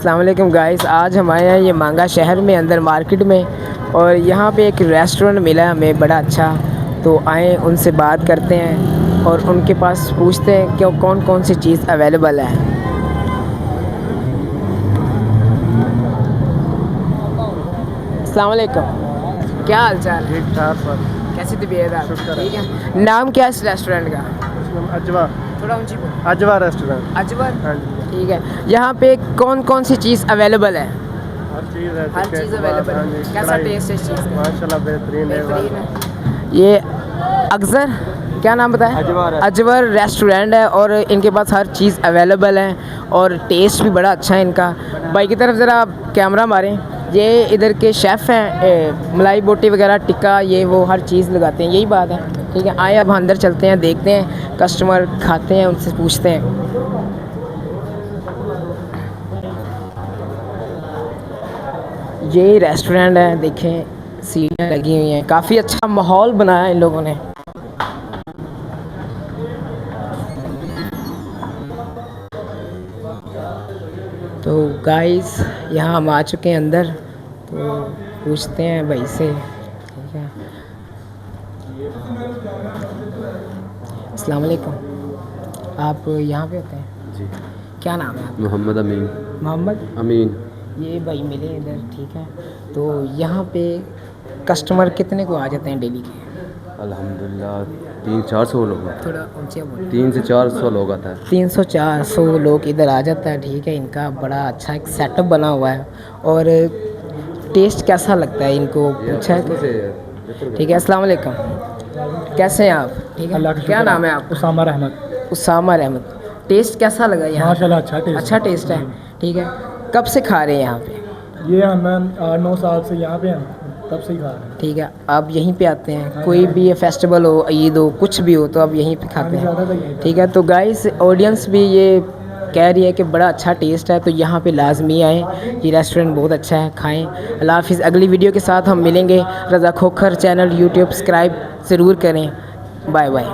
अस्सलाम वालेकुम गाइस, आज हम आए हैं ये मांगा शहर में अंदर मार्केट में, और यहाँ पे एक रेस्टोरेंट मिला हमें बड़ा अच्छा। तो आए उनसे बात करते हैं और उनके पास पूछते हैं कि कौन कौन सी चीज़ अवेलेबल है। अस्सलाम वालेकुम, क्या हाल चाल है? ठीक ठाक सर। कैसी तबीयत है? शुक्र है। ठीक है। नाम क्या है इस रेस्टोरेंट का? अजवा थोड़ा ऊंची बोलो। अजवा रेस्टोरेंट। अजवर। हाँ जी, ठीक है। यहाँ पे कौन कौन सी चीज़ अवेलेबल है? हर चीज़ है। हर चीज़ अवेलेबल है। कैसा टेस्ट है इस चीज़ का? माशाल्लाह बेहतरीन है। बेहतरीन है। ये अक्सर क्या नाम बताया? अजवर। अजवर रेस्टोरेंट है और इनके पास हर चीज़ अवेलेबल है और टेस्ट भी बड़ा अच्छा है इनका। भाई की तरफ ज़रा कैमरा मारें। ये इधर के शेफ़ हैं, मलाई बोटी वगैरह टिक्का ये वो हर चीज़ लगाते हैं, यही बात है। ठीक है, आए अब अंदर चलते हैं, देखते हैं कस्टमर खाते हैं, उनसे पूछते हैं। ये रेस्टोरेंट है, देखें सीढ़ियाँ लगी हुई हैं, काफ़ी अच्छा माहौल बनाया है इन लोगों ने। तो गाइस यहाँ हम आ चुके हैं अंदर, तो पूछते हैं भाई से। ठीक है, अस्सलाम वालेकुम, आप यहाँ पे होते हैं? जी। क्या नाम है आपका? मोहम्मद अमीन। मोहम्मद अमीन। ये भाई मिले इधर। ठीक है, तो यहाँ पे कस्टमर कितने को आ जाते हैं डेली के? अल्हम्दुलिल्लाह 300-400 लोग आते थोड़ा ऊंचे बोलो। हैं। 300 से 400 लोग आता है। 300-400 लोग इधर आ जाता है। ठीक है, इनका बड़ा अच्छा एक सेटअप बना हुआ है। और टेस्ट कैसा लगता है इनको पूछा है कि? ठीक है, अस्सलाम वालेकुम, कैसे हैं आप? ठीक है, क्या नाम है आपका? उसामा रहमत। उसामा रहमत। टेस्ट कैसा लगा यहाँ? माशाल्लाह अच्छा टेस्ट है। ठीक है, कब से खा रहे हैं यहाँ पे? ये हम 8-9 साल से यहाँ पे हैं, तब से ही खा रहे हैं। ठीक है, आप यहीं पे आते हैं? कोई भी ये फेस्टिवल हो, ईद हो, कुछ भी हो तो आप यहीं पे खाते हैं? ठीक है, तो गाइस ऑडियंस भी ये कह रही है कि बड़ा अच्छा टेस्ट है, तो यहाँ पे लाजमी आएँ, ये रेस्टोरेंट बहुत अच्छा है, खाएं। अल्लाह हाफिज़। अगली वीडियो के साथ हम मिलेंगे। Raza Khokhar channel YouTube subscribe ज़रूर करें। Bye bye.